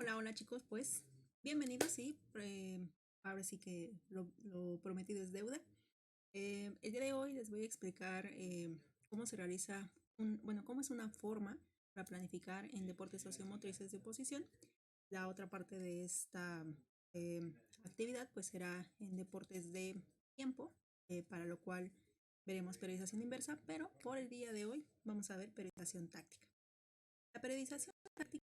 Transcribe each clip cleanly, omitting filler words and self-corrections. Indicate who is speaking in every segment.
Speaker 1: Hola, hola chicos, pues bienvenidos, sí, ahora sí que lo prometido es deuda. El día de hoy les voy a explicar cómo se realiza, cómo es una forma para planificar en deportes sociomotrices de posición. La otra parte de esta actividad pues será en deportes de tiempo, para lo cual veremos periodización inversa, pero por el día de hoy vamos a ver periodización táctica. La periodización táctica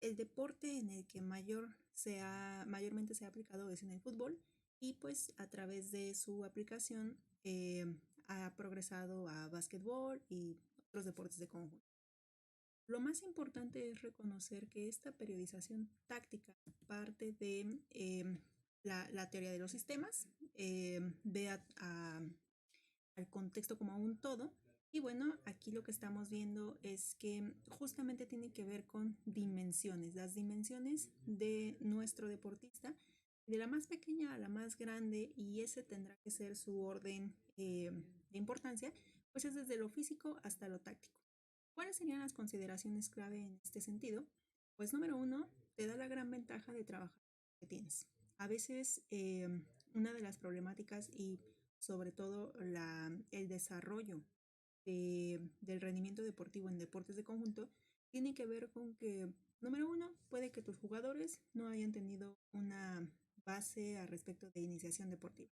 Speaker 1: el deporte en el que mayormente se ha aplicado es en el fútbol y pues a través de su aplicación ha progresado a básquetbol y otros deportes de conjunto. Lo más importante es reconocer que esta periodización táctica parte de la teoría de los sistemas, ve al contexto como un todo. Y bueno, aquí lo que estamos viendo es que justamente tiene que ver con dimensiones, las dimensiones de nuestro deportista, de la más pequeña a la más grande, y ese tendrá que ser su orden de importancia, pues es desde lo físico hasta lo táctico. ¿Cuáles serían las consideraciones clave en este sentido? Pues número uno, te da la gran ventaja de trabajar que tienes. A veces una de las problemáticas y sobre todo el desarrollo del rendimiento deportivo en deportes de conjunto tiene que ver con que, número uno, puede que tus jugadores no hayan tenido una base al respecto de iniciación deportiva.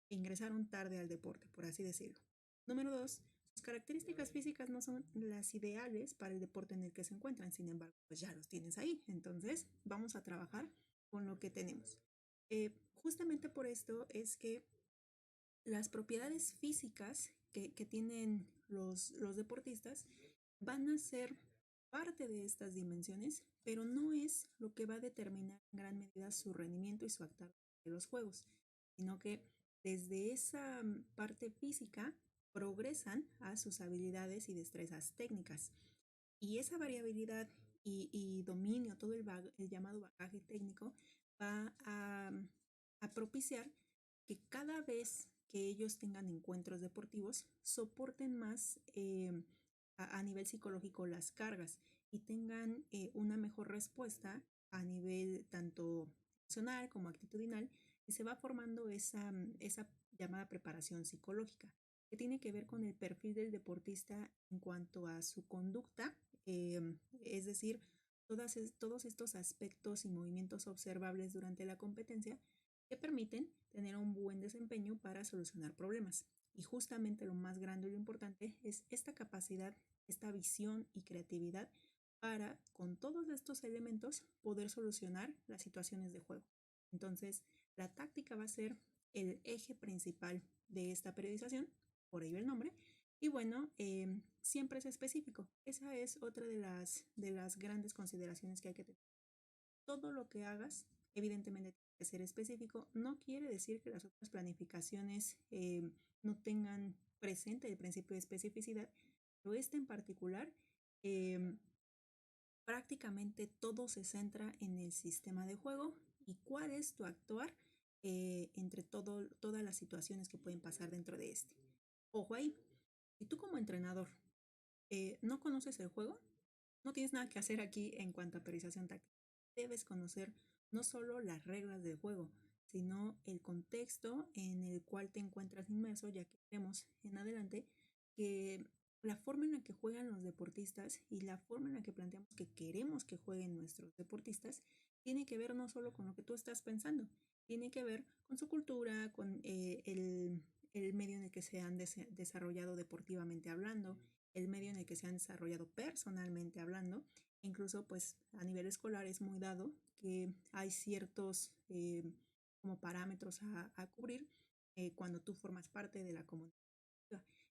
Speaker 1: Ingresaron tarde al deporte, por así decirlo. Número dos, sus características físicas no son las ideales para el deporte en el que se encuentran, sin embargo, pues ya los tienes ahí. Entonces, vamos a trabajar con lo que tenemos. Justamente por esto es que las propiedades físicas que tienen los deportistas van a ser parte de estas dimensiones, pero no es lo que va a determinar en gran medida su rendimiento y su actuar de los juegos, sino que desde esa parte física progresan a sus habilidades y destrezas técnicas. Y esa variabilidad y dominio, todo el llamado bagaje técnico, va a propiciar que cada vez que ellos tengan encuentros deportivos, soporten más a nivel psicológico las cargas y tengan una mejor respuesta a nivel tanto emocional como actitudinal, y se va formando esa llamada preparación psicológica, que tiene que ver con el perfil del deportista en cuanto a su conducta, es decir, todos estos aspectos y movimientos observables durante la competencia que permiten tener un buen desempeño para solucionar problemas. Y justamente lo más grande y lo importante es esta capacidad, esta visión y creatividad para, con todos estos elementos, poder solucionar las situaciones de juego. Entonces, la táctica va a ser el eje principal de esta periodización, por ello el nombre, y bueno, siempre es específico. Esa es otra de las grandes consideraciones que hay que tener. Todo lo que hagas, evidentemente, tiene que ser específico. No quiere decir que las otras planificaciones no tengan presente el principio de especificidad, pero este en particular, eh, prácticamente todo se centra en el sistema de juego y cuál es tu actuar entre todas las situaciones que pueden pasar dentro de este. Ojo ahí, si tú como entrenador no conoces el juego, no tienes nada que hacer aquí en cuanto a periodización táctica. Debes conocer no solo las reglas del juego, sino el contexto en el cual te encuentras inmerso, ya que veremos en adelante que la forma en la que juegan los deportistas y la forma en la que planteamos que queremos que jueguen nuestros deportistas tiene que ver no solo con lo que tú estás pensando, tiene que ver con su cultura, con el medio en el que se han desarrollado deportivamente hablando, el medio en el que se han desarrollado personalmente hablando. Incluso pues a nivel escolar es muy dado que hay ciertos como parámetros a cubrir cuando tú formas parte de la comunidad.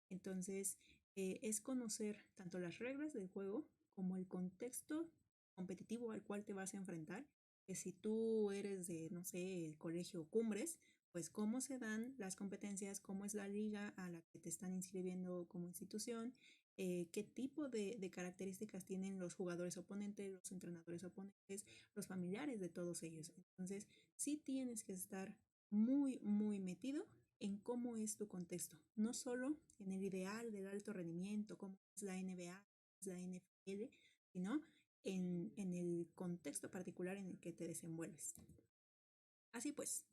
Speaker 1: Entonces es conocer tanto las reglas del juego como el contexto competitivo al cual te vas a enfrentar, que si tú eres de, no sé, el colegio Cumbres, pues cómo se dan las competencias, cómo es la liga a la que te están inscribiendo como institución, qué tipo de características tienen los jugadores oponentes, los entrenadores oponentes, los familiares de todos ellos. Entonces, sí tienes que estar muy, muy metido en cómo es tu contexto, no solo en el ideal del alto rendimiento, cómo es la NBA, es la NFL, sino en el contexto particular en el que te desenvuelves. Así pues,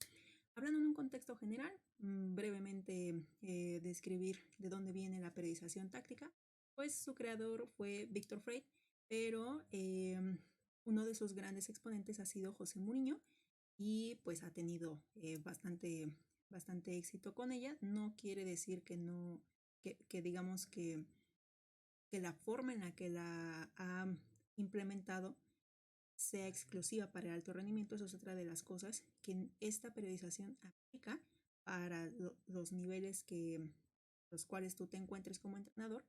Speaker 1: hablando en un contexto general, brevemente describir de dónde viene la periodización táctica, pues su creador fue Víctor Frey, pero uno de sus grandes exponentes ha sido José Mourinho y pues ha tenido bastante éxito con ella. No quiere decir que no, que digamos que la forma en la que la ha implementado sea exclusiva para el alto rendimiento. Eso es otra de las cosas que esta periodización aplica para los niveles los cuales tú te encuentres como entrenador.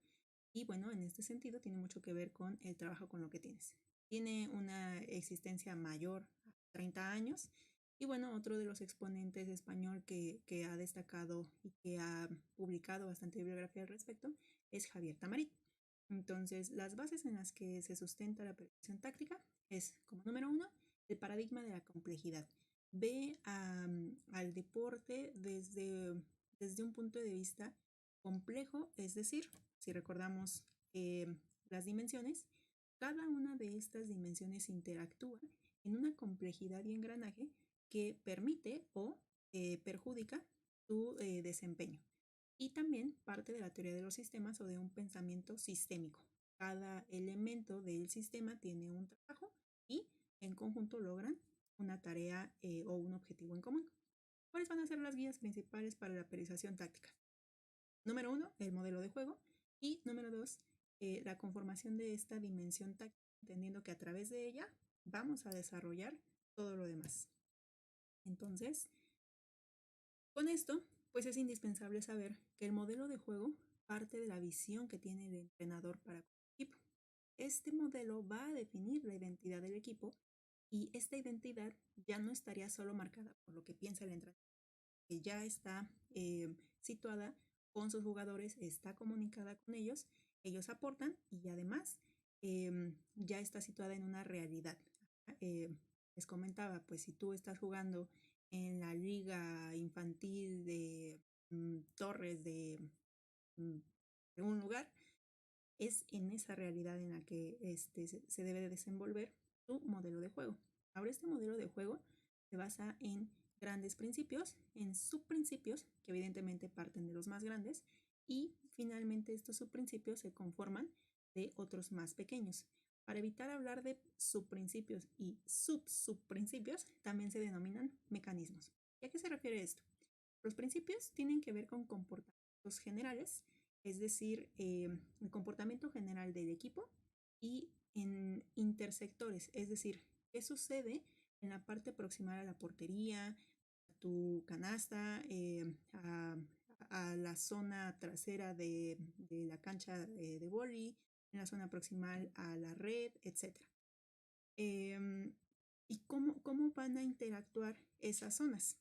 Speaker 1: Y bueno, en este sentido tiene mucho que ver con el trabajo con lo que tienes. Tiene una existencia mayor a 30 años. Y bueno, otro de los exponentes español que ha destacado y que ha publicado bastante bibliografía al respecto es Javier Tamarit. Entonces, las bases en las que se sustenta la periodización táctica es, como número uno, el paradigma de la complejidad. Ve al deporte desde un punto de vista complejo, es decir, si recordamos las dimensiones, cada una de estas dimensiones interactúa en una complejidad y engranaje que permite o perjudica tu desempeño. Y también parte de la teoría de los sistemas o de un pensamiento sistémico. Cada elemento del sistema tiene un trabajo y en conjunto logran una tarea o un objetivo en común. ¿Cuáles van a ser las guías principales para la periodización táctica? Número uno, el modelo de juego. Y número dos, la conformación de esta dimensión táctica, entendiendo que a través de ella vamos a desarrollar todo lo demás. Entonces, con esto, pues es indispensable saber que el modelo de juego parte de la visión que tiene el entrenador para el equipo. Este modelo va a definir la identidad del equipo y esta identidad ya no estaría solo marcada por lo que piensa el entrenador, que ya está situada con sus jugadores, está comunicada con ellos, ellos aportan y además ya está situada en una realidad. Les comentaba, pues si tú estás jugando en la liga infantil de Torres de un lugar, es en esa realidad en la que se debe de desenvolver tu modelo de juego. Ahora, este modelo de juego se basa en grandes principios, en subprincipios, que evidentemente parten de los más grandes, y finalmente estos subprincipios se conforman de otros más pequeños. Para evitar hablar de subprincipios y subprincipios, también se denominan mecanismos. ¿Y a qué se refiere esto? Los principios tienen que ver con comportamientos generales, es decir, el comportamiento general del equipo y en intersectores, es decir, qué sucede en la parte proximal a la portería, a tu canasta, a la zona trasera de la cancha de vóley, en la zona proximal a la red, etc. ¿Y cómo van a interactuar esas zonas?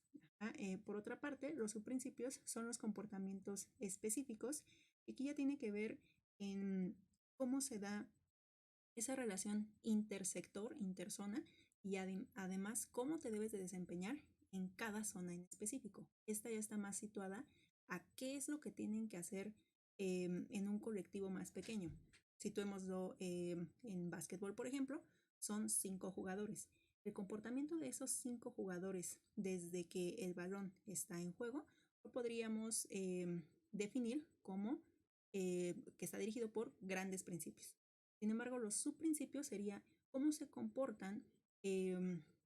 Speaker 1: Por otra parte, los subprincipios son los comportamientos específicos y aquí ya tiene que ver en cómo se da esa relación intersector, interzona y además cómo te debes de desempeñar en cada zona en específico. Esta ya está más situada a qué es lo que tienen que hacer en un colectivo más pequeño. Situémoslo en básquetbol, por ejemplo, son 5 jugadores. El comportamiento de esos 5 jugadores desde que el balón está en juego lo podríamos definir como que está dirigido por grandes principios. Sin embargo, los subprincipios sería cómo se comportan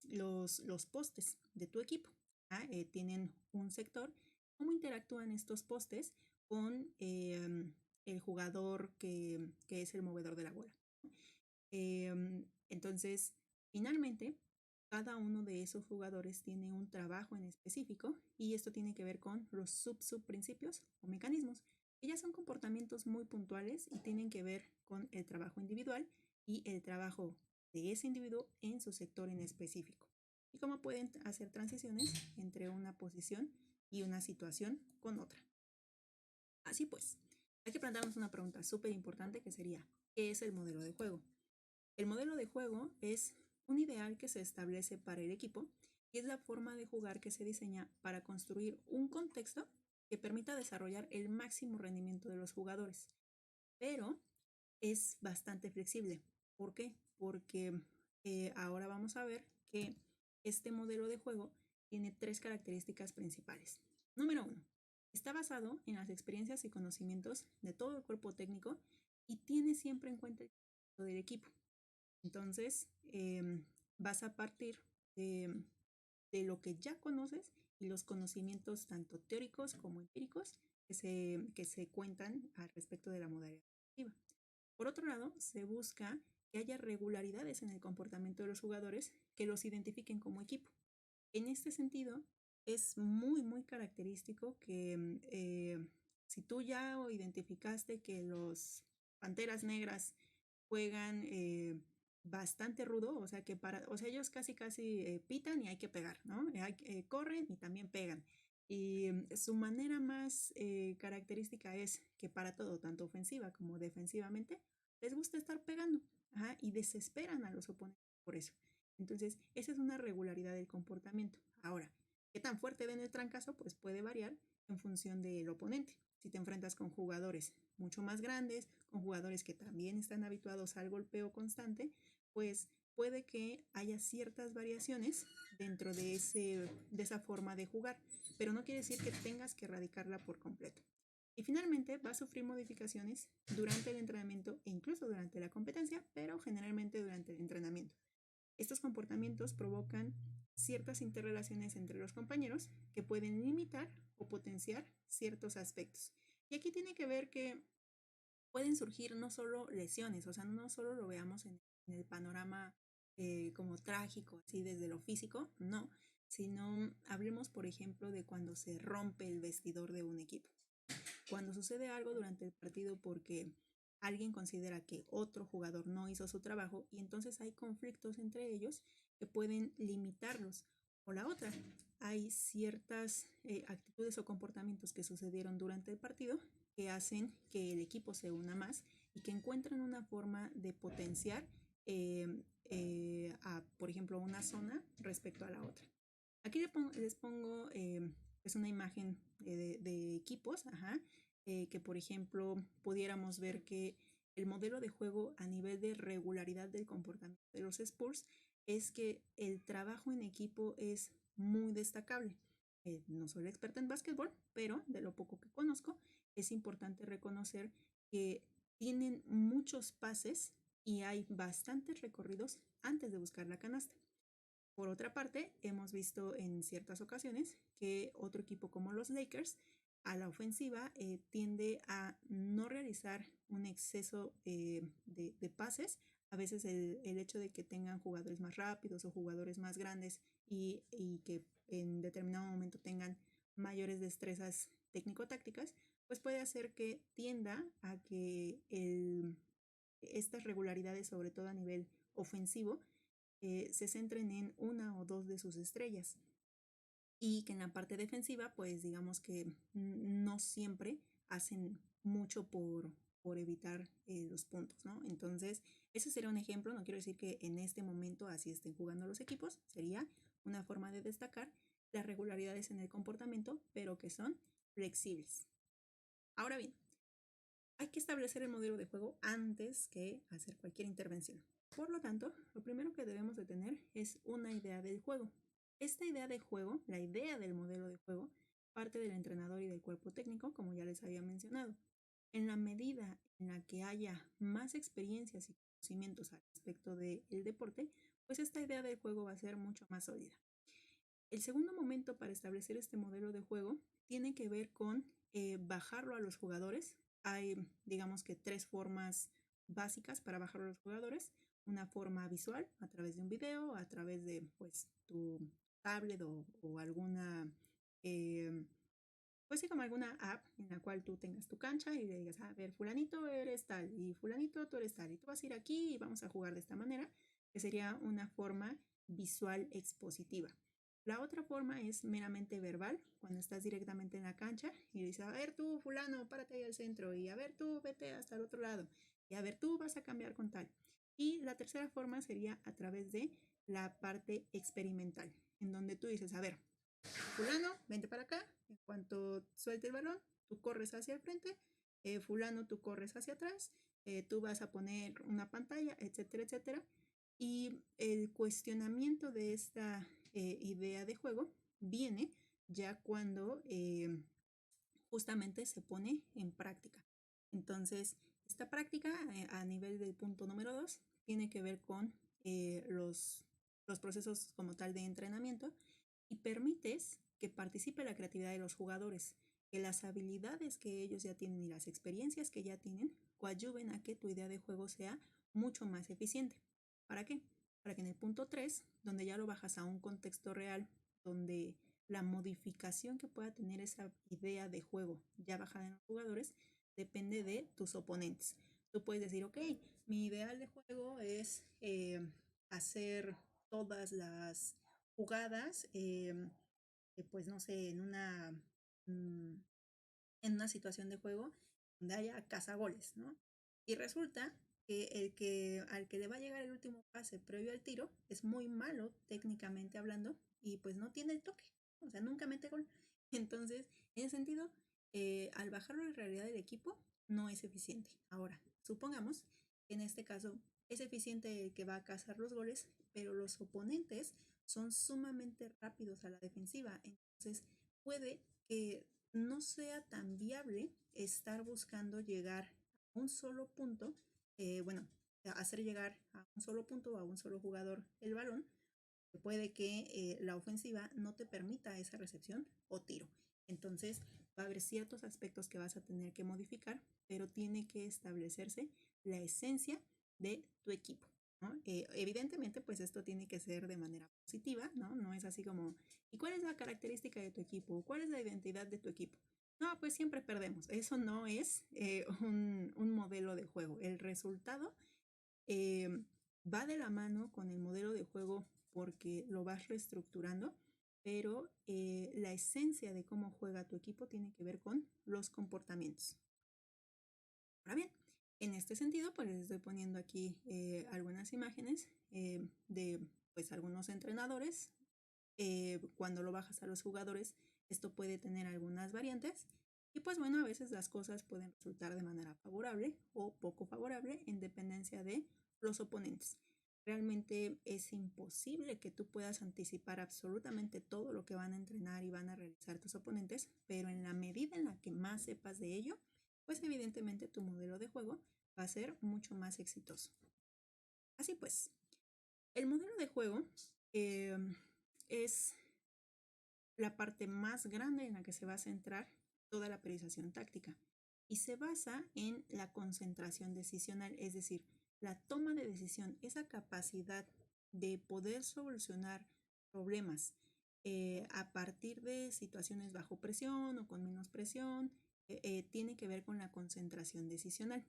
Speaker 1: los postes de tu equipo. Tienen un sector, cómo interactúan estos postes con el jugador que es el movedor de la bola. Entonces, finalmente, cada uno de esos jugadores tiene un trabajo en específico y esto tiene que ver con los subprincipios o mecanismos, que ya son comportamientos muy puntuales y tienen que ver con el trabajo individual y el trabajo de ese individuo en su sector en específico. Y cómo pueden hacer transiciones entre una posición y una situación con otra. Así pues, hay que plantearnos una pregunta súper importante que sería, ¿qué es el modelo de juego? El modelo de juego es un ideal que se establece para el equipo y es la forma de jugar que se diseña para construir un contexto que permita desarrollar el máximo rendimiento de los jugadores. Pero es bastante flexible. ¿Por qué? Porque ahora vamos a ver que este modelo de juego tiene tres características principales. Número uno, está basado en las experiencias y conocimientos de todo el cuerpo técnico y tiene siempre en cuenta el conjunto del equipo. Entonces, vas a partir de, de lo que ya conoces y los conocimientos tanto teóricos como empíricos que se cuentan al respecto de la modalidad deportiva. Por otro lado, se busca que haya regularidades en el comportamiento de los jugadores que los identifiquen como equipo. En este sentido, es muy, muy característico que si tú ya identificaste que los Panteras Negras juegan bastante rudo, o sea que o sea, ellos casi casi pitan y hay que pegar, ¿no? Corren y también pegan. Y su manera más característica es que para todo, tanto ofensiva como defensivamente, les gusta estar pegando, ajá, y desesperan a los oponentes por eso. Entonces, esa es una regularidad del comportamiento. Ahora, ¿qué tan fuerte den el trancazo? Pues puede variar en función del oponente. Si te enfrentas con jugadores mucho más grandes, con jugadores que también están habituados al golpeo constante, pues puede que haya ciertas variaciones dentro de esa forma de jugar, pero no quiere decir que tengas que erradicarla por completo. Y finalmente va a sufrir modificaciones durante el entrenamiento e incluso durante la competencia, pero generalmente durante el entrenamiento. Estos comportamientos provocan ciertas interrelaciones entre los compañeros que pueden limitar o potenciar ciertos aspectos. Y aquí tiene que ver que pueden surgir no solo lesiones, o sea, no solo lo veamos en el panorama como trágico, así desde lo físico, no, sino hablemos, por ejemplo, de cuando se rompe el vestidor de un equipo. Cuando sucede algo durante el partido porque alguien considera que otro jugador no hizo su trabajo y entonces hay conflictos entre ellos que pueden limitarlos. O la otra, hay ciertas actitudes o comportamientos que sucedieron durante el partido que hacen que el equipo se una más y que encuentren una forma de potenciar, por ejemplo, una zona respecto a la otra. Aquí les pongo es una imagen de equipos, ajá, que por ejemplo pudiéramos ver que el modelo de juego a nivel de regularidad del comportamiento de los Spurs es que el trabajo en equipo es muy destacable. No soy experta en básquetbol, pero de lo poco que conozco, es importante reconocer que tienen muchos pases y hay bastantes recorridos antes de buscar la canasta. Por otra parte, hemos visto en ciertas ocasiones que otro equipo como los Lakers a la ofensiva tiende a no realizar un exceso de pases. A veces el hecho de que tengan jugadores más rápidos o jugadores más grandes y que en determinado momento tengan mayores destrezas técnico-tácticas, pues puede hacer que tienda a que estas regularidades, sobre todo a nivel ofensivo, se centren en una o dos de sus estrellas y que en la parte defensiva, pues digamos que no siempre hacen mucho por evitar los puntos, ¿no? Entonces, ese sería un ejemplo, no quiero decir que en este momento así estén jugando los equipos, sería una forma de destacar las regularidades en el comportamiento, pero que son flexibles. Ahora bien, hay que establecer el modelo de juego antes que hacer cualquier intervención. Por lo tanto, lo primero que debemos de tener es una idea del juego. Esta idea de juego, la idea del modelo de juego, parte del entrenador y del cuerpo técnico, como ya les había mencionado. En la medida en la que haya más experiencias y conocimientos al respecto del deporte, pues esta idea del juego va a ser mucho más sólida. El segundo momento para establecer este modelo de juego tiene que ver con bajarlo a los jugadores. Hay, digamos que tres formas básicas para bajarlo a los jugadores. Una forma visual, a través de un video, a través de pues tu tablet o alguna, pues sí, como alguna app en la cual tú tengas tu cancha y le digas, a ver, fulanito eres tal y fulanito tú eres tal y tú vas a ir aquí y vamos a jugar de esta manera, que sería una forma visual expositiva. La otra forma es meramente verbal, cuando estás directamente en la cancha y dices, a ver tú, fulano, párate ahí al centro, y a ver tú, vete hasta el otro lado, y a ver tú, vas a cambiar con tal. Y la tercera forma sería a través de la parte experimental, en donde tú dices, a ver, fulano, vente para acá, en cuanto suelte el balón, tú corres hacia el frente, fulano, tú corres hacia atrás, tú vas a poner una pantalla, etcétera, etcétera. Y el cuestionamiento de esta idea de juego viene ya cuando justamente se pone en práctica. Entonces, esta práctica a nivel del punto número 2 tiene que ver con los procesos como tal de entrenamiento y permites que participe la creatividad de los jugadores, que las habilidades que ellos ya tienen y las experiencias que ya tienen coadyuven a que tu idea de juego sea mucho más eficiente. ¿Para qué? Para que en el punto 3, donde ya lo bajas a un contexto real, donde la modificación que pueda tener esa idea de juego ya bajada en los jugadores depende de tus oponentes. Tú puedes decir, ok, mi ideal de juego es hacer todas las jugadas, pues no sé, mm, en una situación de juego donde haya cazagoles, ¿no? Y resulta que al que le va a llegar el último pase previo al tiro es muy malo técnicamente hablando y pues no tiene el toque, o sea, nunca mete gol. Entonces, en ese sentido, al bajarlo en realidad del equipo, no es eficiente. Ahora, supongamos que en este caso es eficiente el que va a cazar los goles, pero los oponentes son sumamente rápidos a la defensiva. Entonces, puede que no sea tan viable estar buscando llegar a un solo punto, bueno, hacer llegar a un solo punto o a un solo jugador el balón, puede que la ofensiva no te permita esa recepción o tiro. Entonces va a haber ciertos aspectos que vas a tener que modificar, pero tiene que establecerse la esencia de tu equipo, ¿no? Evidentemente, pues esto tiene que ser de manera positiva, ¿no? No es así como, ¿y cuál es la característica de tu equipo? ¿Cuál es la identidad de tu equipo? No, pues siempre perdemos. Eso no es un modelo de juego. El resultado va de la mano con el modelo de juego porque lo vas reestructurando, pero la esencia de cómo juega tu equipo tiene que ver con los comportamientos. Ahora bien, en este sentido, pues les estoy poniendo aquí algunas imágenes de pues algunos entrenadores. Cuando lo bajas a los jugadores, esto puede tener algunas variantes. Y pues bueno, a veces las cosas pueden resultar de manera favorable o poco favorable en dependencia de los oponentes. Realmente es imposible que tú puedas anticipar absolutamente todo lo que van a entrenar y van a realizar tus oponentes, pero en la medida en la que más sepas de ello, pues evidentemente tu modelo de juego va a ser mucho más exitoso. Así pues, el modelo de juego eh, es la parte más grande en la que se va a centrar toda la periodización táctica y se basa en la concentración decisional, es decir, la toma de decisión, esa capacidad de poder solucionar problemas a partir de situaciones bajo presión o con menos presión, tiene que ver con la concentración decisional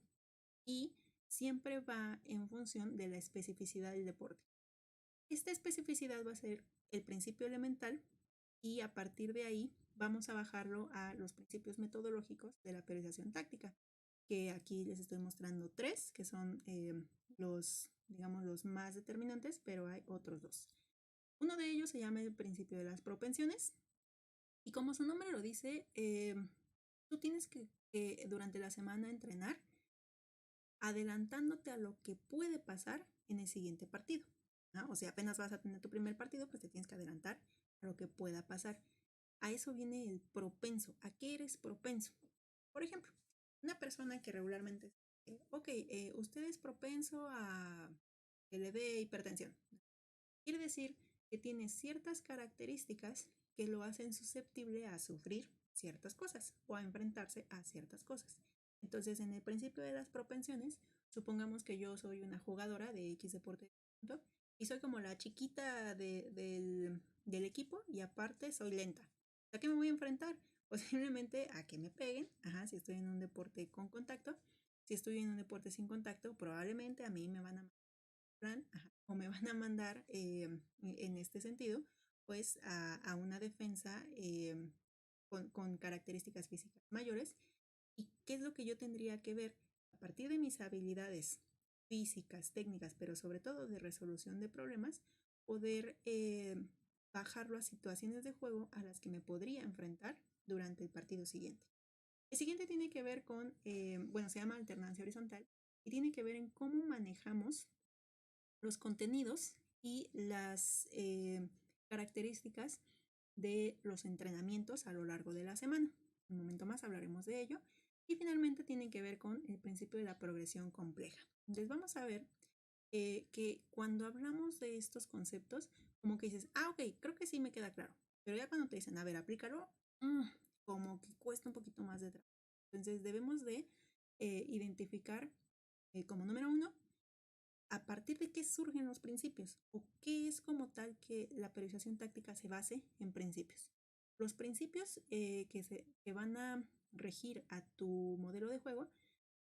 Speaker 1: y siempre va en función de la especificidad del deporte. Esta especificidad va a ser el principio elemental y a partir de ahí vamos a bajarlo a los principios metodológicos de la periodización táctica, que aquí les estoy mostrando 3, que son digamos, los más determinantes, pero hay otros 2. Uno de ellos se llama el principio de las propensiones y como su nombre lo dice, tú tienes que durante la semana entrenar adelantándote a lo que puede pasar en el siguiente partido, ¿no? O sea, apenas vas a tener tu primer partido, pues te tienes que adelantar a lo que pueda pasar. A eso viene el propenso. ¿A qué eres propenso? Por ejemplo, una persona que regularmente, ok, usted es propenso a que le dé hipertensión. Quiere decir que tiene ciertas características que lo hacen susceptible a sufrir ciertas cosas o a enfrentarse a ciertas cosas. Entonces, en el principio de las propensiones, supongamos que yo soy una jugadora de X deporte y soy como la chiquita del equipo y aparte soy lenta. ¿A qué me voy a enfrentar? Posiblemente a que me peguen, si estoy en un deporte con contacto. Si estoy en un deporte sin contacto, probablemente a mí me van a o me van a mandar en este sentido, pues a una defensa con características físicas mayores. ¿Y qué es lo que yo tendría que ver? A partir de mis habilidades físicas, técnicas, pero sobre todo de resolución de problemas, poder bajarlo a situaciones de juego a las que me podría enfrentar durante el partido siguiente. El siguiente tiene que ver con, bueno, se llama alternancia horizontal y tiene que ver en cómo manejamos los contenidos y las características de los entrenamientos a lo largo de la semana. Un momento más hablaremos de ello. Y finalmente tiene que ver con el principio de la progresión compleja. Entonces vamos a ver que cuando hablamos de estos conceptos, como que dices, ok, creo que sí me queda claro. Pero ya cuando te dicen, a ver, aplícalo, como que cuesta un poquito más de trabajo. Entonces debemos de identificar como número uno, a partir de qué surgen los principios o qué es como tal que la periodización táctica se base en principios. Los principios que van a regir a tu modelo de juego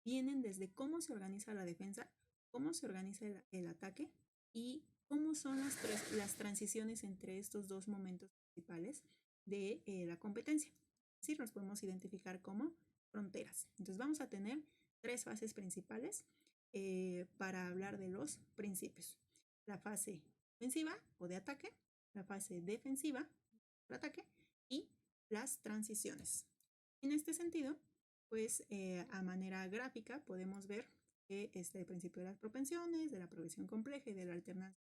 Speaker 1: vienen desde cómo se organiza la defensa, cómo se organiza el ataque y cómo son las transiciones entre estos dos momentos principales de la competencia. Es decir, nos podemos identificar como fronteras. Entonces vamos a tener tres fases principales para hablar de los principios. La fase ofensiva o de ataque, la fase defensiva de ataque y las transiciones. En este sentido, pues a manera gráfica podemos ver que el principio de las propensiones, de la progresión compleja y de la alternancia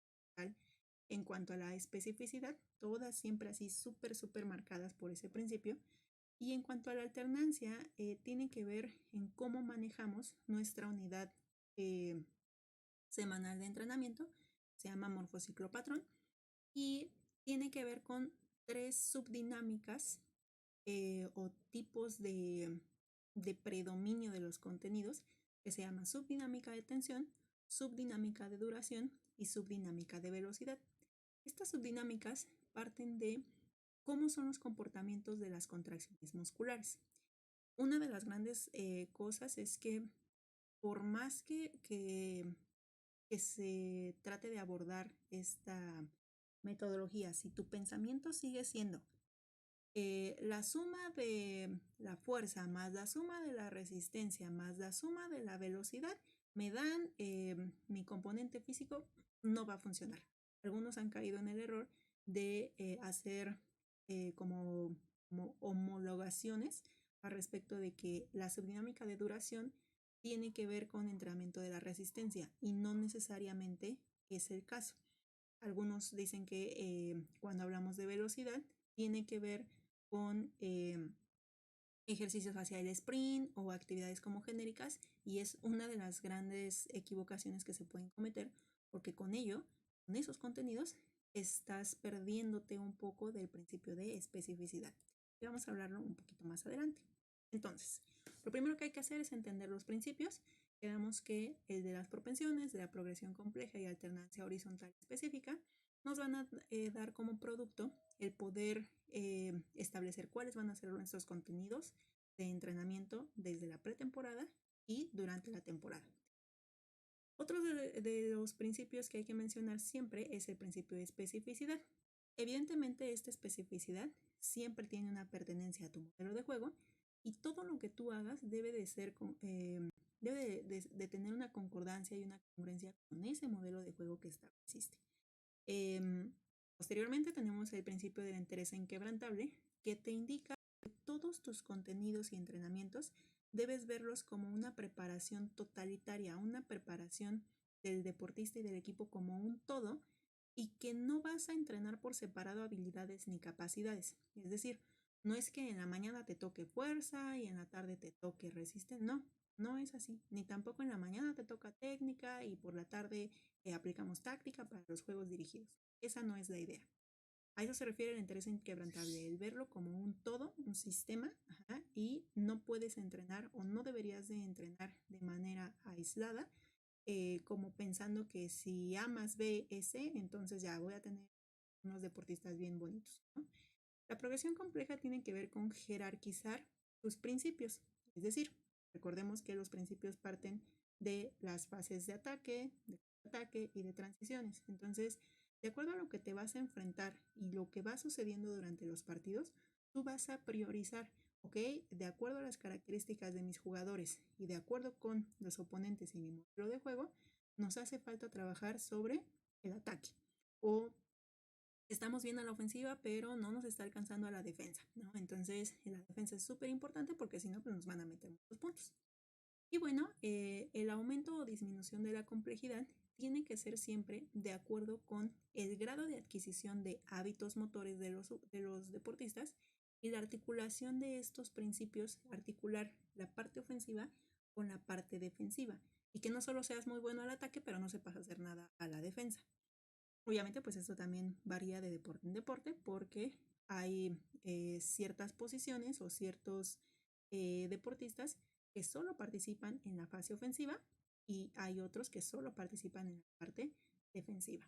Speaker 1: en cuanto a la especificidad, todas siempre así súper marcadas por ese principio. Y en cuanto a la alternancia, tiene que ver en cómo manejamos nuestra unidad semanal de entrenamiento, se llama morfociclopatrón, y tiene que ver con tres subdinámicas o tipos de predominio de los contenidos que se llama subdinámica de tensión, subdinámica de duración y subdinámica de velocidad. Estas subdinámicas parten de cómo son los comportamientos de las contracciones musculares. Una de las grandes cosas es que por más que se trate de abordar esta metodología, si tu pensamiento sigue siendo la suma de la fuerza más la suma de la resistencia más la suma de la velocidad me dan mi componente físico, no va a funcionar. Algunos han caído en el error de hacer como homologaciones al respecto de que la subdinámica de duración tiene que ver con entrenamiento de la resistencia y no necesariamente es el caso. Algunos dicen que cuando hablamos de velocidad tiene que ver con ejercicios hacia el sprint o actividades como genéricas, y es una de las grandes equivocaciones que se pueden cometer porque con ello, con esos contenidos, estás perdiéndote un poco del principio de especificidad. Y vamos a hablarlo un poquito más adelante. Entonces, lo primero que hay que hacer es entender los principios. Quedamos que el de las propensiones, de la progresión compleja y alternancia horizontal específica, nos van a dar como producto el poder establecer cuáles van a ser nuestros contenidos de entrenamiento desde la pretemporada y durante la temporada. Otro de los principios que hay que mencionar siempre es el principio de especificidad. Evidentemente, esta especificidad siempre tiene una pertenencia a tu modelo de juego y todo lo que tú hagas debe de ser debe de tener una concordancia y una congruencia con ese modelo de juego que estableciste. Posteriormente tenemos el principio de la entereza inquebrantable, que te indica que todos tus contenidos y entrenamientos debes verlos como una preparación totalitaria, una preparación del deportista y del equipo como un todo, y que no vas a entrenar por separado habilidades ni capacidades. Es decir, no es que en la mañana te toque fuerza y en la tarde te toque resistencia, no, no es así. Ni tampoco en la mañana te toca técnica y por la tarde aplicamos táctica para los juegos dirigidos. Esa no es la idea. A eso se refiere el interés inquebrantable, el verlo como un todo, un sistema, y no puedes entrenar o no deberías de entrenar de manera aislada, como pensando que si A más B es C, entonces ya voy a tener unos deportistas bien bonitos, ¿no? La progresión compleja tiene que ver con jerarquizar tus principios, es decir, recordemos que los principios parten de las fases de ataque y de transiciones. Entonces, de acuerdo a lo que te vas a enfrentar y lo que va sucediendo durante los partidos, tú vas a priorizar, ¿ok? De acuerdo a las características de mis jugadores y de acuerdo con los oponentes y mi modelo de juego, nos hace falta trabajar sobre el ataque. O estamos bien a la ofensiva, pero no nos está alcanzando a la defensa, ¿no? Entonces, la defensa es súper importante porque si no, pues nos van a meter muchos puntos. Y bueno, el aumento o disminución de la complejidad tiene que ser siempre de acuerdo con el grado de adquisición de hábitos motores de los deportistas y la articulación de estos principios, articular la parte ofensiva con la parte defensiva. Y que no solo seas muy bueno al ataque, pero no sepas hacer nada a la defensa. Obviamente, pues esto también varía de deporte en deporte porque hay ciertas posiciones o ciertos deportistas que solo participan en la fase ofensiva y hay otros que solo participan en la parte defensiva.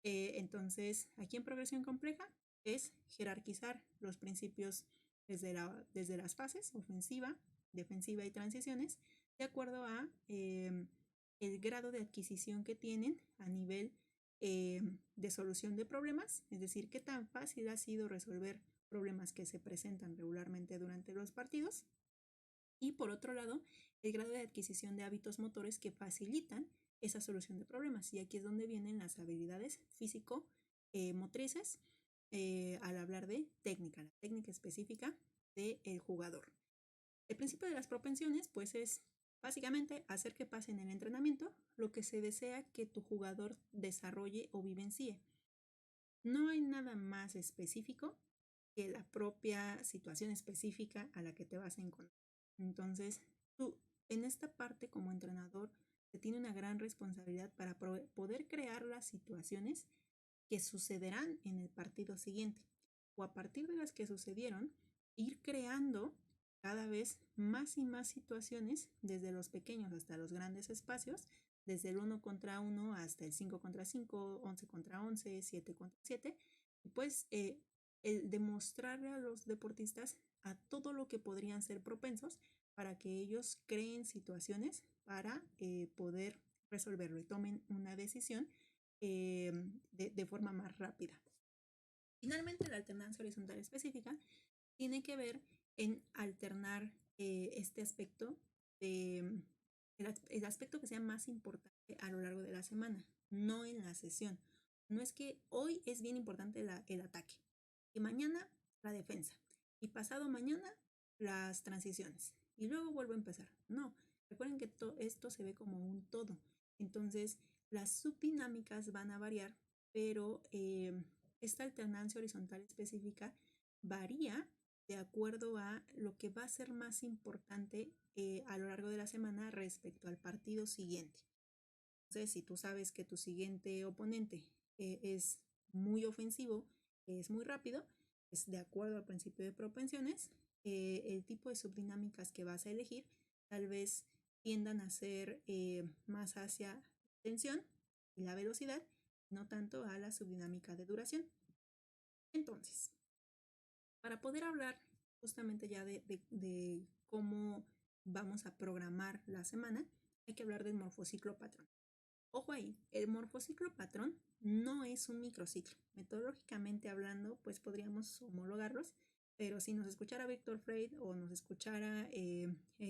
Speaker 1: Entonces, aquí en progresión compleja es jerarquizar los principios desde las fases ofensiva, defensiva y transiciones de acuerdo a el grado de adquisición que tienen a nivel de solución de problemas, es decir, qué tan fácil ha sido resolver problemas que se presentan regularmente durante los partidos. Y por otro lado, el grado de adquisición de hábitos motores que facilitan esa solución de problemas. Y aquí es donde vienen las habilidades físico-motrices al hablar de técnica, la técnica específica del jugador. El principio de las propensiones, pues es básicamente hacer que pase en el entrenamiento lo que se desea que tu jugador desarrolle o vivencie. No hay nada más específico que la propia situación específica a la que te vas a encontrar. Entonces, tú en esta parte como entrenador te tiene una gran responsabilidad para poder crear las situaciones que sucederán en el partido siguiente o a partir de las que sucedieron, ir creando cada vez más y más situaciones desde los pequeños hasta los grandes espacios, desde el 1 contra 1 hasta el 5 contra 5, 11 contra 11, 7 contra 7, y pues el demostrarle a los deportistas a todo lo que podrían ser propensos para que ellos creen situaciones para poder resolverlo y tomen una decisión de forma más rápida. Finalmente, la alternancia horizontal específica tiene que ver en alternar este aspecto, el aspecto que sea más importante a lo largo de la semana, no en la sesión. No es que hoy es bien importante el ataque y mañana la defensa y pasado mañana las transiciones y luego vuelvo a empezar. No, recuerden que esto se ve como un todo. Entonces, las subdinámicas van a variar, pero esta alternancia horizontal específica varía de acuerdo a lo que va a ser más importante a lo largo de la semana respecto al partido siguiente. Entonces, si tú sabes que tu siguiente oponente es muy ofensivo, es muy rápido, es de acuerdo al principio de propensiones, el tipo de subdinámicas que vas a elegir tal vez tiendan a ser más hacia la tensión y la velocidad, no tanto a la subdinámica de duración. Entonces, para poder hablar justamente ya de cómo vamos a programar la semana, hay que hablar del morfociclo patrón. Ojo ahí, el morfociclo patrón no es un microciclo. Metodológicamente hablando, pues podríamos homologarlos, pero si nos escuchara Víctor Freud o nos escuchara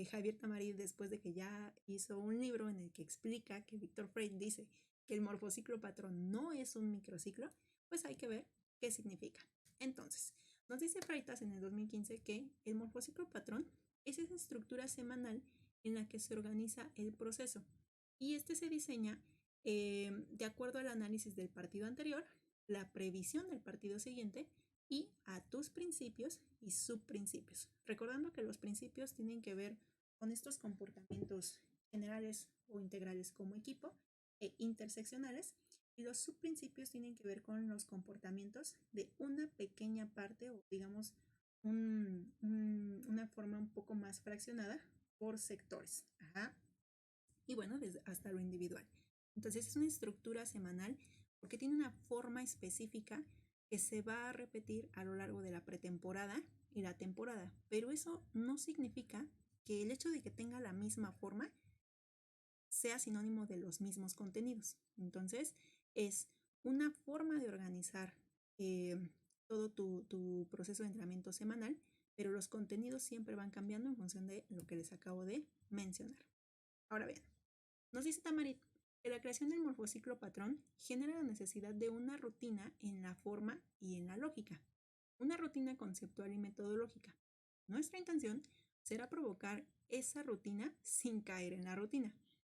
Speaker 1: Javier Tamarit después de que ya hizo un libro en el que explica que Víctor Freud dice que el morfociclo patrón no es un microciclo, pues hay que ver qué significa. Entonces, nos dice Freitas en el 2015 que el morfociclo patrón es esa estructura semanal en la que se organiza el proceso y este se diseña de acuerdo al análisis del partido anterior, la previsión del partido siguiente y a tus principios y subprincipios. Recordando que los principios tienen que ver con estos comportamientos generales o integrales como equipo e interseccionales y los subprincipios tienen que ver con los comportamientos de una pequeña parte o digamos una forma un poco más fraccionada por sectores. Ajá. Y bueno, hasta lo individual. Entonces es una estructura semanal porque tiene una forma específica que se va a repetir a lo largo de la pretemporada y la temporada. Pero eso no significa que el hecho de que tenga la misma forma sea sinónimo de los mismos contenidos. Entonces es una forma de organizar todo tu proceso de entrenamiento semanal, pero los contenidos siempre van cambiando en función de lo que les acabo de mencionar. Ahora bien, nos dice Tamarit que la creación del morfociclo patrón genera la necesidad de una rutina en la forma y en la lógica, una rutina conceptual y metodológica. Nuestra intención será provocar esa rutina sin caer en la rutina,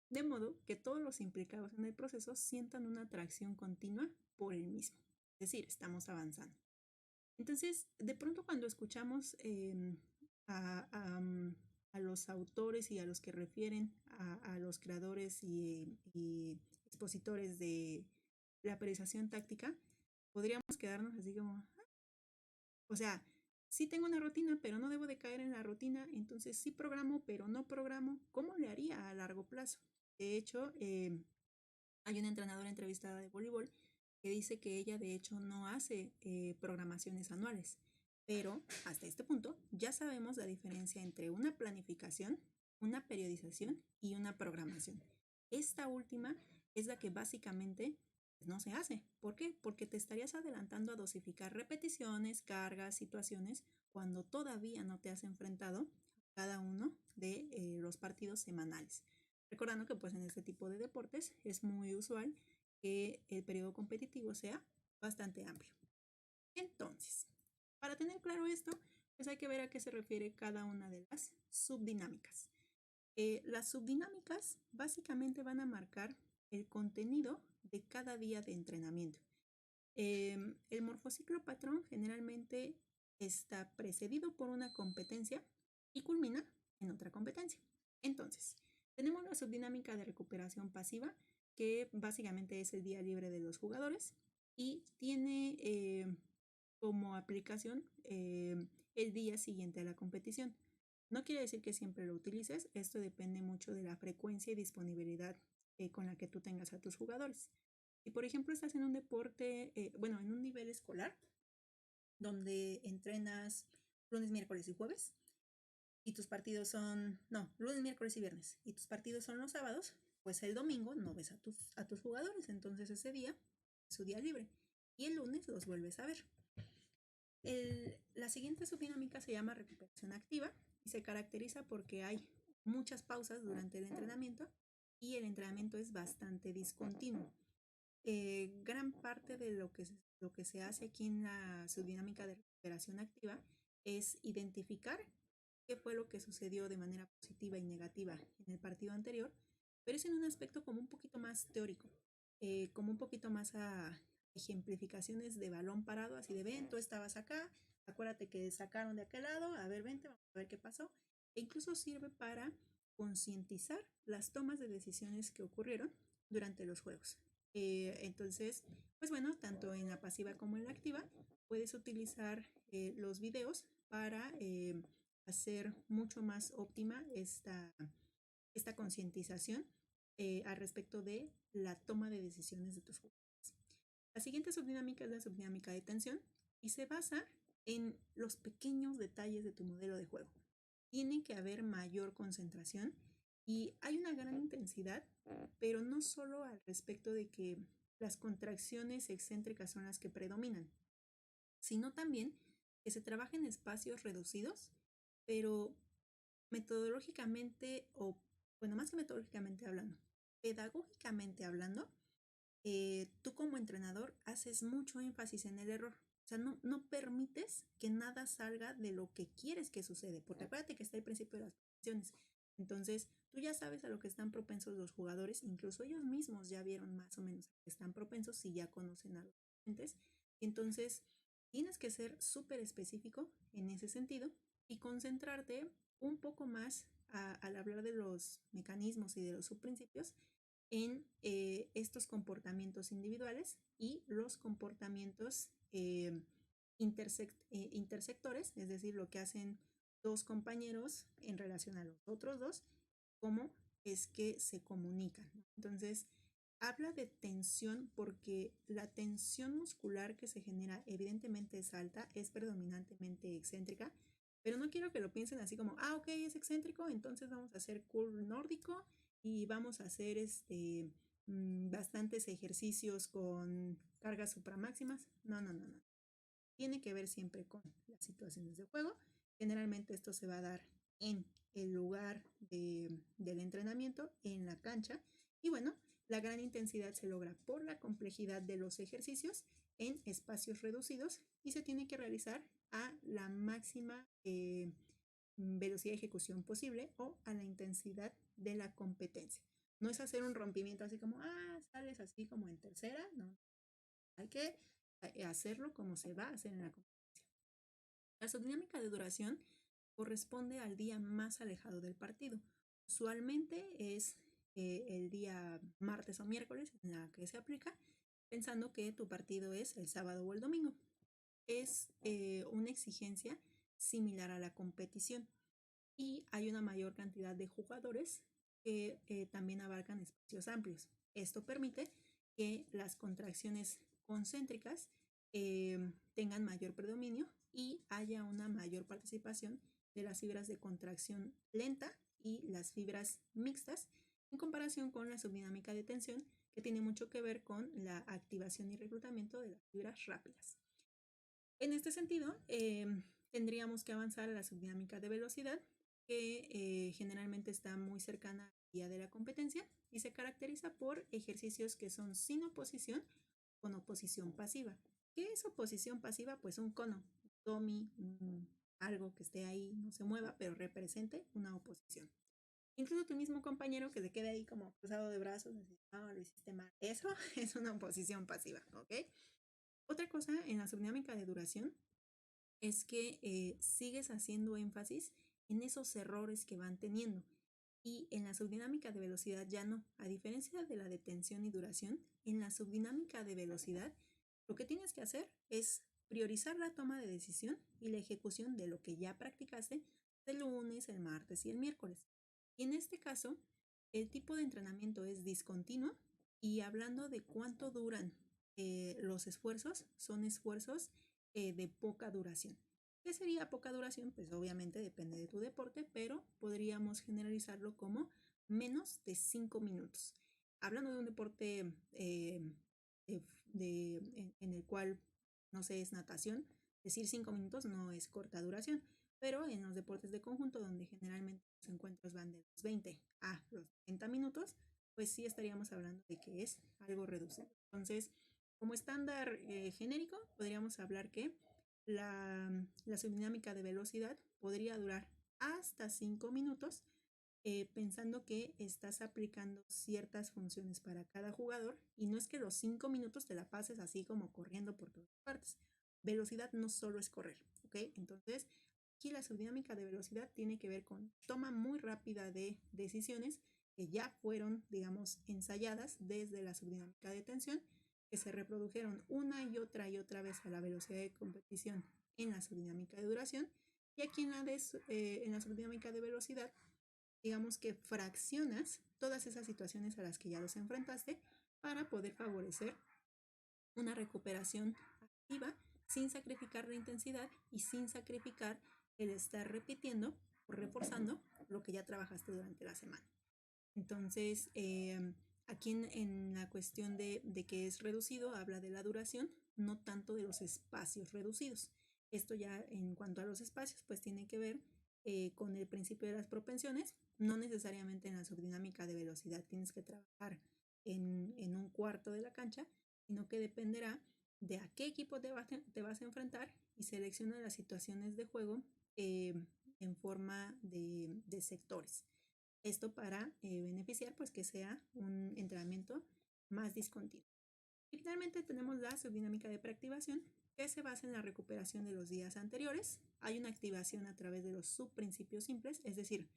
Speaker 1: de modo que todos los implicados en el proceso sientan una atracción continua por el mismo, es decir, estamos avanzando. Entonces, de pronto cuando escuchamos a, a, mm, a los autores y a los que refieren a los creadores y expositores de la periodización táctica, podríamos quedarnos así como, o sea, sí tengo una rutina, pero no debo de caer en la rutina, entonces sí programo, pero no programo. ¿Cómo le haría a largo plazo? De hecho, hay una entrenadora entrevistada de voleibol que dice que ella de hecho no hace programaciones anuales, pero hasta este punto ya sabemos la diferencia entre una planificación, una periodización y una programación. Esta última es la que básicamente no se hace. ¿Por qué? Porque te estarías adelantando a dosificar repeticiones, cargas, situaciones cuando todavía no te has enfrentado a cada uno de los partidos semanales. Recordando que pues en este tipo de deportes es muy usual que el periodo competitivo sea bastante amplio. Entonces, para tener claro esto, pues hay que ver a qué se refiere cada una de las subdinámicas. Las subdinámicas básicamente van a marcar el contenido de cada día de entrenamiento. El morfociclo patrón generalmente está precedido por una competencia y culmina en otra competencia. Entonces, tenemos la subdinámica de recuperación pasiva, que básicamente es el día libre de los jugadores y tiene como aplicación el día siguiente a la competición. No quiere decir que siempre lo utilices, esto depende mucho de la frecuencia y disponibilidad con la que tú tengas a tus jugadores. Si por ejemplo estás en un deporte, bueno, en un nivel escolar, donde entrenas lunes, miércoles y jueves, y tus partidos son, no, lunes, miércoles y viernes, y tus partidos son los sábados, pues el domingo no ves a tus jugadores, entonces ese día es su día libre, y el lunes los vuelves a ver. La siguiente subdinámica se llama recuperación activa y se caracteriza porque hay muchas pausas durante el entrenamiento y el entrenamiento es bastante discontinuo. Gran parte de lo que se hace aquí en la subdinámica de recuperación activa es identificar qué fue lo que sucedió de manera positiva y negativa en el partido anterior, pero es en un aspecto como un poquito más teórico, como un poquito más a ejemplificaciones de balón parado, así de ven, tú estabas acá, acuérdate que sacaron de aquel lado, a ver, vente, vamos a ver qué pasó. E incluso sirve para concientizar las tomas de decisiones que ocurrieron durante los juegos. Entonces, pues bueno, tanto en la pasiva como en la activa, puedes utilizar los videos para hacer mucho más óptima esta concientización al respecto de la toma de decisiones de tus jugadores. La siguiente subdinámica es la subdinámica de tensión y se basa en los pequeños detalles de tu modelo de juego. Tiene que haber mayor concentración y hay una gran intensidad, pero no solo al respecto de que las contracciones excéntricas son las que predominan, sino también que se trabaja en espacios reducidos, pero metodológicamente, o bueno, más que metodológicamente hablando, pedagógicamente hablando, tú como entrenador haces mucho énfasis en el error. O sea, no permites que nada salga de lo que quieres que sucede, porque acuérdate que está el principio de las posiciones. Entonces, tú ya sabes a lo que están propensos los jugadores, incluso ellos mismos ya vieron más o menos a lo que están propensos y ya conocen a los clientes. Entonces, tienes que ser súper específico en ese sentido y concentrarte un poco más al hablar de los mecanismos y de los subprincipios en estos comportamientos individuales y los comportamientos intersectores, es decir, lo que hacen dos compañeros en relación a los otros dos, cómo es que se comunican. Entonces, habla de tensión porque la tensión muscular que se genera evidentemente es alta, es predominantemente excéntrica, pero no quiero que lo piensen así como, ok, es excéntrico, entonces vamos a hacer curl nórdico y vamos a hacer bastantes ejercicios con cargas supramáximas. No. Tiene que ver siempre con las situaciones de juego. Generalmente esto se va a dar en el lugar del entrenamiento, en la cancha. Y bueno, la gran intensidad se logra por la complejidad de los ejercicios en espacios reducidos y se tiene que realizar a la máxima velocidad de ejecución posible o a la intensidad de la competencia. No es hacer un rompimiento así como, sales así como en tercera, no. Hay que hacerlo como se va a hacer en la competencia. La subdinámica de duración corresponde al día más alejado del partido. Usualmente es el día martes o miércoles en la que se aplica, pensando que tu partido es el sábado o el domingo. Es una exigencia similar a la competición y hay una mayor cantidad de jugadores que también abarcan espacios amplios. Esto permite que las contracciones concéntricas tengan mayor predominio y haya una mayor participación de las fibras de contracción lenta y las fibras mixtas en comparación con la subdinámica de tensión, que tiene mucho que ver con la activación y reclutamiento de las fibras rápidas. En este sentido, tendríamos que avanzar a la subdinámica de velocidad, que generalmente está muy cercana al día de la competencia y se caracteriza por ejercicios que son sin oposición, con oposición pasiva. ¿Qué es oposición pasiva? Pues un cono, un dummy, algo que esté ahí, no se mueva, pero represente una oposición. Incluso tu mismo compañero que se quede ahí como cruzado de brazos, así, no, lo hiciste mal. Eso es una oposición pasiva, ¿ok? Otra cosa en la subdinámica de duración es que sigues haciendo énfasis en esos errores que van teniendo. Y en la subdinámica de velocidad ya no. A diferencia de la de tensión y duración, en la subdinámica de velocidad lo que tienes que hacer es priorizar la toma de decisión y la ejecución de lo que ya practicaste el lunes, el martes y el miércoles. Y en este caso, el tipo de entrenamiento es discontinuo y hablando de cuánto duran los esfuerzos, son esfuerzos de poca duración. ¿Qué sería poca duración? Pues obviamente depende de tu deporte, pero podríamos generalizarlo como menos de 5 minutos. Hablando de un deporte en el cual, no sé, es natación, decir 5 minutos no es corta duración, pero en los deportes de conjunto, donde generalmente los encuentros van de los 20 a los 30 minutos, pues sí estaríamos hablando de que es algo reducido. Entonces, como estándar genérico, podríamos hablar que la subdinámica de velocidad podría durar hasta 5 minutos, pensando que estás aplicando ciertas funciones para cada jugador y no es que los 5 minutos te la pases así como corriendo por todas partes. Velocidad no solo es correr, ¿ok? Entonces, aquí la subdinámica de velocidad tiene que ver con toma muy rápida de decisiones que ya fueron, digamos, ensayadas desde la subdinámica de tensión, que se reprodujeron una y otra vez a la velocidad de competición en la subdinámica de duración, y aquí en la subdinámica de velocidad, digamos que fraccionas todas esas situaciones a las que ya los enfrentaste para poder favorecer una recuperación activa sin sacrificar la intensidad y sin sacrificar el estar repitiendo o reforzando lo que ya trabajaste durante la semana. Entonces, aquí en la cuestión de que es reducido, habla de la duración, no tanto de los espacios reducidos. Esto ya en cuanto a los espacios, pues tiene que ver con el principio de las propensiones, no necesariamente en la subdinámica de velocidad tienes que trabajar en un cuarto de la cancha, sino que dependerá de a qué equipo te vas a enfrentar y selecciona las situaciones de juego en forma de sectores. Esto para beneficiar pues que sea un entrenamiento más discontinuo. Y finalmente tenemos la subdinámica de preactivación, que se basa en la recuperación de los días anteriores. Hay una activación a través de los subprincipios simples, es decir,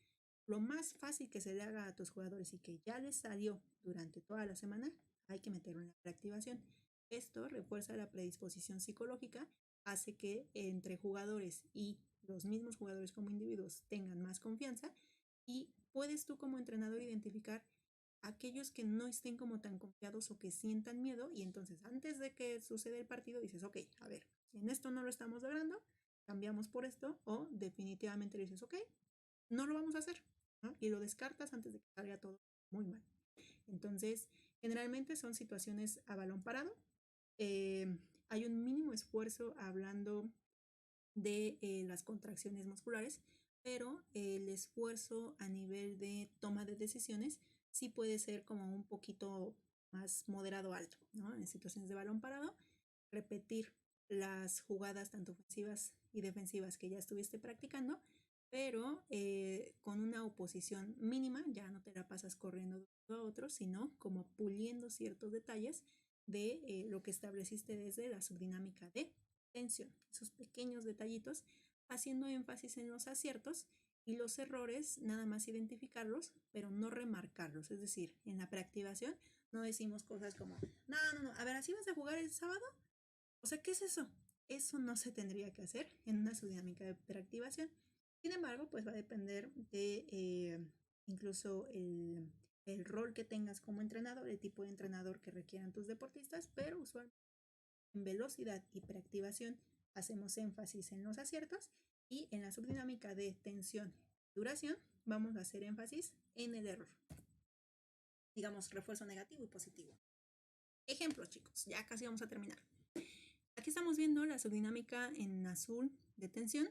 Speaker 1: lo más fácil que se le haga a tus jugadores y que ya les salió durante toda la semana, hay que meterlo en la preactivación. Esto refuerza la predisposición psicológica, hace que entre jugadores y los mismos jugadores como individuos tengan más confianza y puedes tú como entrenador identificar aquellos que no estén como tan confiados o que sientan miedo y entonces antes de que suceda el partido dices, ok, a ver, en esto no lo estamos logrando, cambiamos por esto o definitivamente dices, ok, no lo vamos a hacer, ¿no? Y lo descartas antes de que salga todo muy mal. Entonces, generalmente son situaciones a balón parado. Hay un mínimo esfuerzo hablando de las contracciones musculares, pero el esfuerzo a nivel de toma de decisiones sí puede ser como un poquito más moderado alto, ¿no? En situaciones de balón parado, repetir las jugadas tanto ofensivas y defensivas que ya estuviste practicando, pero con una oposición mínima, ya no te la pasas corriendo de uno a otro, sino como puliendo ciertos detalles de lo que estableciste desde la subdinámica de tensión, esos pequeños detallitos, haciendo énfasis en los aciertos y los errores, nada más identificarlos, pero no remarcarlos. Es decir, en la preactivación no decimos cosas como, no, a ver, ¿así vas a jugar el sábado? O sea, ¿qué es eso? Eso no se tendría que hacer en una subdinámica de preactivación. Sin embargo, pues va a depender de incluso el rol que tengas como entrenador, el tipo de entrenador que requieran tus deportistas, pero usualmente en velocidad y preactivación hacemos énfasis en los aciertos y en la subdinámica de tensión y duración vamos a hacer énfasis en el error. Digamos, refuerzo negativo y positivo. Ejemplos, chicos, ya casi vamos a terminar. Aquí estamos viendo la subdinámica en azul de tensión,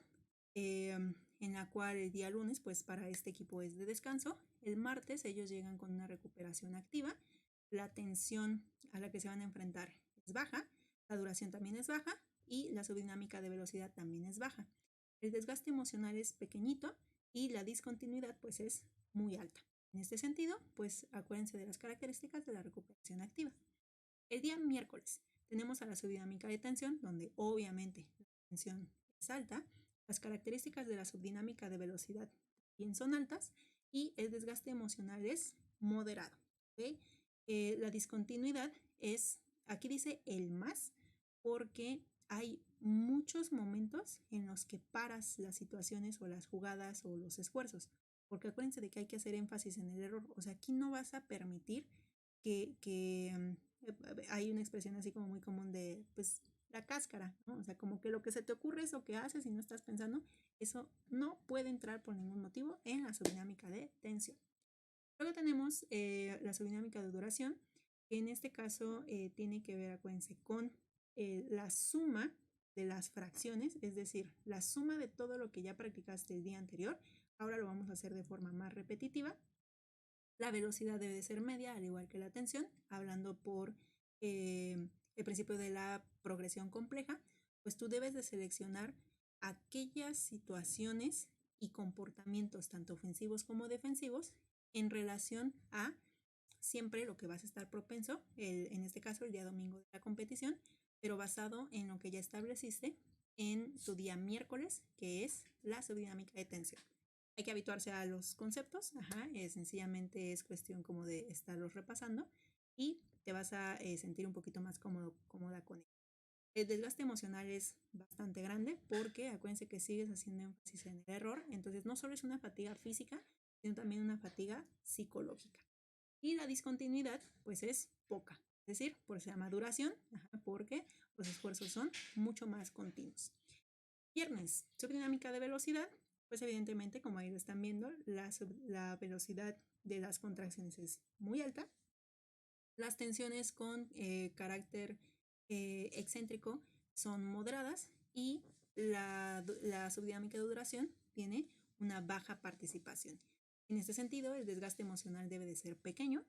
Speaker 1: en la cual el día lunes, pues para este equipo es de descanso. El martes ellos llegan con una recuperación activa. La tensión a la que se van a enfrentar es baja, la duración también es baja y la subdinámica de velocidad también es baja. El desgaste emocional es pequeñito y la discontinuidad pues es muy alta. En este sentido, pues acuérdense de las características de la recuperación activa. El día miércoles tenemos a la subdinámica de tensión, donde obviamente la tensión es alta, las características de la subdinámica de velocidad también son altas y el desgaste emocional es moderado. ¿Okay? La discontinuidad es, aquí dice el más, porque hay muchos momentos en los que paras las situaciones o las jugadas o los esfuerzos, porque acuérdense de que hay que hacer énfasis en el error, o sea, aquí no vas a permitir que hay una expresión así como muy común de, pues, la cáscara, ¿no? O sea, como que lo que se te ocurre es lo que haces y no estás pensando, eso no puede entrar por ningún motivo en la subdinámica de tensión. Luego tenemos la subdinámica de duración, que en este caso tiene que ver, acuérdense, con la suma de las fracciones, es decir, la suma de todo lo que ya practicaste el día anterior, ahora lo vamos a hacer de forma más repetitiva. La velocidad debe de ser media, al igual que la tensión, hablando por el principio de la progresión compleja, pues tú debes de seleccionar aquellas situaciones y comportamientos, tanto ofensivos como defensivos, en relación a siempre lo que vas a estar propenso, en este caso el día domingo de la competición, pero basado en lo que ya estableciste en tu día miércoles, que es la subdinámica de tensión. Hay que habituarse a los conceptos, sencillamente es cuestión como de estarlos repasando y te vas a sentir un poquito más cómoda con ello. El desgaste emocional es bastante grande porque acuérdense que sigues haciendo énfasis en el error, entonces no solo es una fatiga física, sino también una fatiga psicológica. Y la discontinuidad pues es poca, es decir, por eso se llama duración, porque los esfuerzos son mucho más continuos. Viernes, subdinámica de velocidad, pues evidentemente, como ahí lo están viendo, la velocidad de las contracciones es muy alta. Las tensiones con carácter excéntrico son moderadas y la subdinámica de duración tiene una baja participación. En este sentido, el desgaste emocional debe de ser pequeño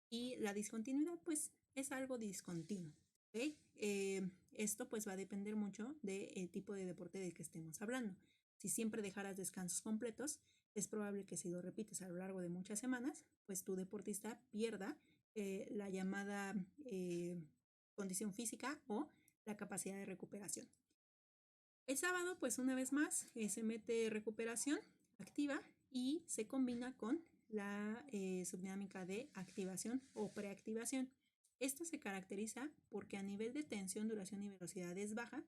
Speaker 1: y la discontinuidad pues es algo discontinuo. ¿Okay? Esto pues va a depender mucho del tipo de deporte del que estemos hablando. Si siempre dejaras descansos completos, es probable que si lo repites a lo largo de muchas semanas, pues tu deportista pierda la llamada condición física o la capacidad de recuperación. El sábado, pues una vez más, se mete recuperación activa y se combina con la subdinámica de activación o preactivación. Esta se caracteriza porque a nivel de tensión, duración y velocidad es baja,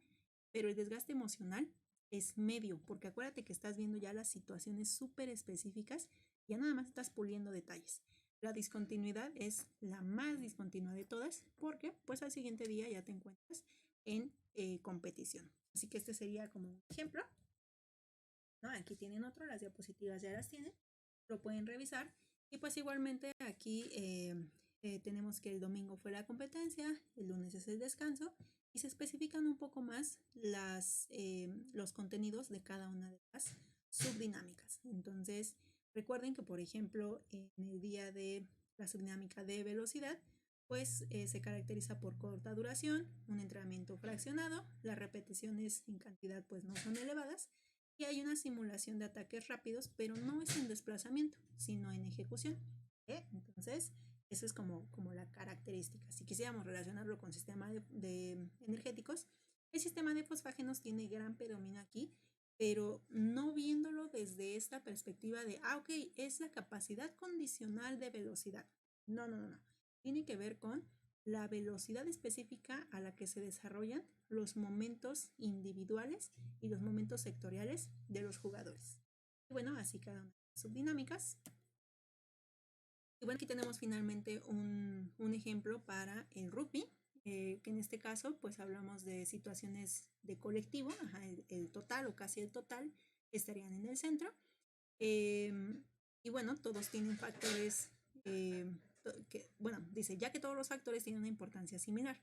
Speaker 1: pero el desgaste emocional es medio, porque acuérdate que estás viendo ya las situaciones súper específicas, ya nada más estás puliendo detalles. La discontinuidad es la más discontinua de todas porque pues al siguiente día ya te encuentras en competición. Así que este sería como un ejemplo. ¿No? Aquí tienen otro, las diapositivas ya las tienen, lo pueden revisar. Y pues igualmente aquí tenemos que el domingo fue la competencia, el lunes es el descanso y se especifican un poco más los contenidos de cada una de las subdinámicas. Entonces, recuerden que, por ejemplo, en el día de la subdinámica de velocidad, pues se caracteriza por corta duración, un entrenamiento fraccionado, las repeticiones en cantidad pues no son elevadas Y hay una simulación de ataques rápidos, pero no es en desplazamiento, sino en ejecución. Entonces, eso es como la característica. Si quisiéramos relacionarlo con sistema de energéticos, el sistema de fosfágenos tiene gran predominio aquí, pero no viéndolo desde esta perspectiva de, ok, es la capacidad condicional de velocidad. No, no, no, no. Tiene que ver con la velocidad específica a la que se desarrollan los momentos individuales y los momentos sectoriales de los jugadores. Y bueno, así cada una de las subdinámicas. Y bueno, aquí tenemos finalmente un ejemplo para el rugby, que en este caso pues hablamos de situaciones de colectivo, el total o casi el total estarían en el centro. Y bueno, todos tienen factores, bueno, dice, ya que todos los factores tienen una importancia similar.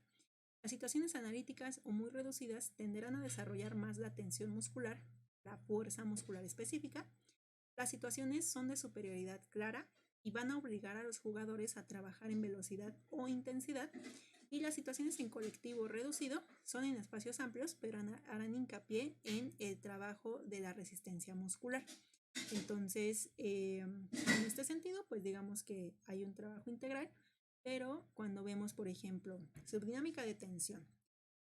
Speaker 1: Las situaciones analíticas o muy reducidas tenderán a desarrollar más la tensión muscular, la fuerza muscular específica. Las situaciones son de superioridad clara y van a obligar a los jugadores a trabajar en velocidad o intensidad. Y las situaciones en colectivo reducido son en espacios amplios, pero harán hincapié en el trabajo de la resistencia muscular. Entonces, en este sentido, pues digamos que hay un trabajo integral, pero cuando vemos, por ejemplo, subdinámica de tensión,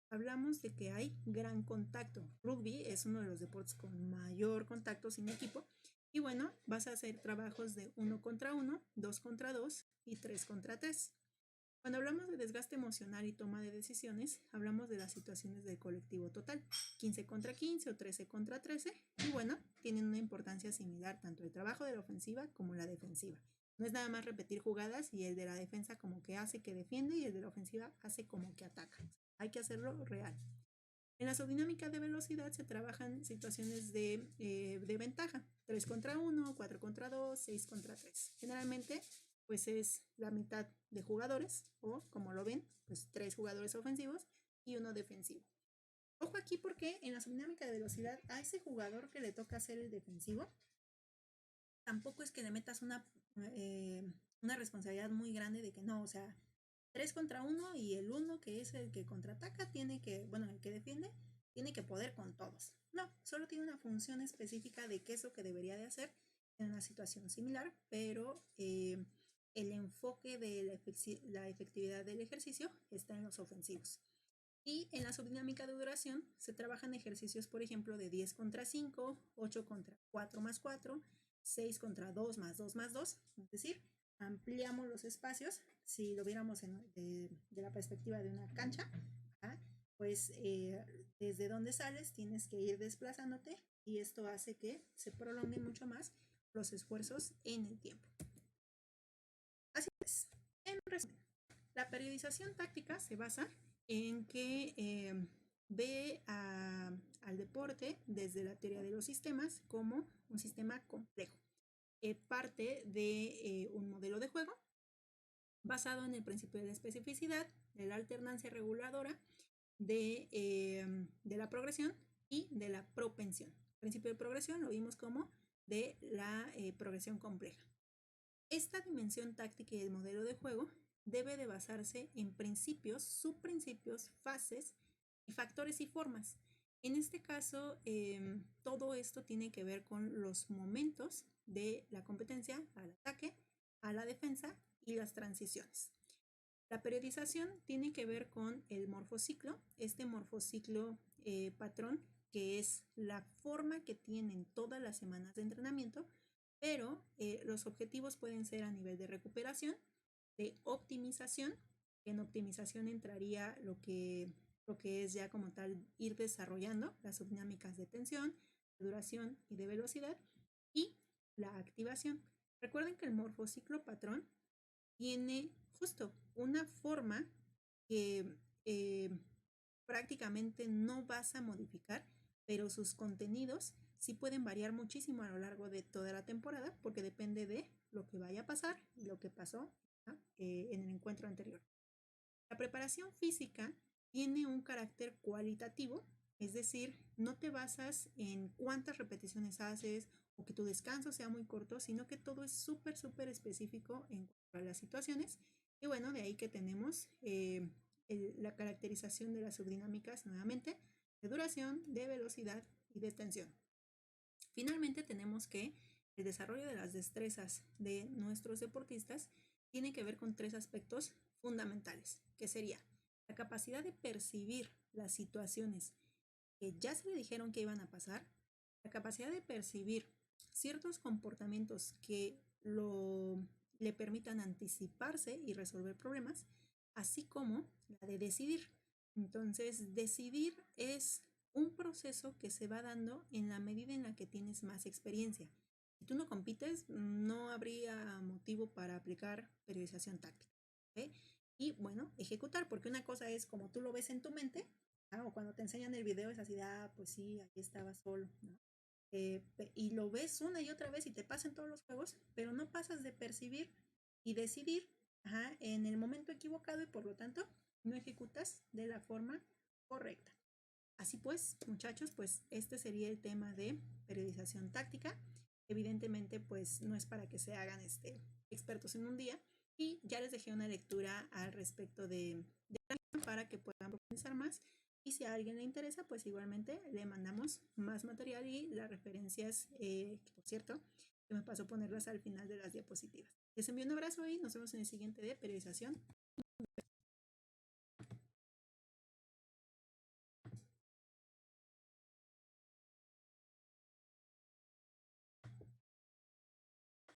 Speaker 1: hablamos de que hay gran contacto. Rugby es uno de los deportes con mayor contacto sin equipo. Y bueno, vas a hacer trabajos de 1 contra 1, 2 contra 2 y 3 contra 3. Cuando hablamos de desgaste emocional y toma de decisiones, hablamos de las situaciones del colectivo total, 15 contra 15 o 13 contra 13, y bueno, tienen una importancia similar tanto el trabajo de la ofensiva como la defensiva. No es nada más repetir jugadas y el de la defensa como que hace que defiende y el de la ofensiva hace como que ataca. Hay que hacerlo real. En la subdinámica de velocidad se trabajan situaciones de ventaja, 3 contra 1, 4 contra 2, 6 contra 3. Generalmente pues es la mitad de jugadores o como lo ven, pues 3 jugadores ofensivos y 1 defensivo. Ojo aquí porque en la subdinámica de velocidad a ese jugador que le toca hacer el defensivo, tampoco es que le metas una responsabilidad muy grande de que no, o sea, 3 contra 1 y el 1 que es el que contraataca tiene que, bueno, el que defiende, tiene que poder con todos. No, solo tiene una función específica de qué es lo que debería de hacer en una situación similar, pero el enfoque de la efectividad del ejercicio está en los ofensivos. Y en la subdinámica de duración se trabajan ejercicios, por ejemplo, de 10 contra 5, 8 contra 4 más 4, 6 contra 2 más 2 más 2, es decir, ampliamos los espacios. Si lo viéramos de la perspectiva de una cancha, pues desde donde sales tienes que ir desplazándote y esto hace que se prolonguen mucho más los esfuerzos en el tiempo. Así es. En resumen, la periodización táctica se basa en que ve al deporte desde la teoría de los sistemas como un sistema complejo. Parte de un modelo de juego basado en el principio de la especificidad, de la alternancia reguladora, de la progresión y de la propensión. El principio de progresión lo vimos como de la progresión compleja. Esta dimensión táctica y el modelo de juego debe de basarse en principios, subprincipios, fases y factores y formas. En este caso, todo esto tiene que ver con los momentos de la competencia al ataque, a la defensa y las transiciones. La periodización tiene que ver con el morfociclo, este morfociclo patrón, que es la forma que tienen todas las semanas de entrenamiento, pero los objetivos pueden ser a nivel de recuperación, de optimización, que en optimización entraría lo que es ya como tal ir desarrollando las subdinámicas de tensión, de duración y de velocidad, y la activación. Recuerden que el morfociclo patrón tiene justo una forma que prácticamente no vas a modificar, pero sus contenidos sí pueden variar muchísimo a lo largo de toda la temporada porque depende de lo que vaya a pasar y lo que pasó en el encuentro anterior. La preparación física tiene un carácter cualitativo, es decir, no te basas en cuántas repeticiones haces o que tu descanso sea muy corto, sino que todo es súper, súper específico en cuanto a las situaciones. Y bueno, de ahí que tenemos la caracterización de las subdinámicas nuevamente, de duración, de velocidad y de tensión. Finalmente tenemos que el desarrollo de las destrezas de nuestros deportistas tiene que ver con tres aspectos fundamentales, que sería la capacidad de percibir las situaciones que ya se le dijeron que iban a pasar, la capacidad de percibir ciertos comportamientos que le permitan anticiparse y resolver problemas, así como la de decidir. Entonces, decidir es un proceso que se va dando en la medida en la que tienes más experiencia. Si tú no compites, no habría motivo para aplicar periodización táctica. ¿Okay? Y bueno, ejecutar, porque una cosa es como tú lo ves en tu mente, o cuando te enseñan el video es así de, pues sí, ahí estaba solo, ¿no? Y lo ves una y otra vez y te pasan todos los juegos, pero no pasas de percibir y decidir en el momento equivocado y por lo tanto no ejecutas de la forma correcta. Así pues, muchachos, pues este sería el tema de periodización táctica. Evidentemente, pues no es para que se hagan expertos en un día. Y ya les dejé una lectura al respecto de para que puedan profundizar más. Y si a alguien le interesa, pues igualmente le mandamos más material y las referencias, que por cierto, que me pasó ponerlas al final de las diapositivas. Les envío un abrazo y nos vemos en el siguiente de periodización.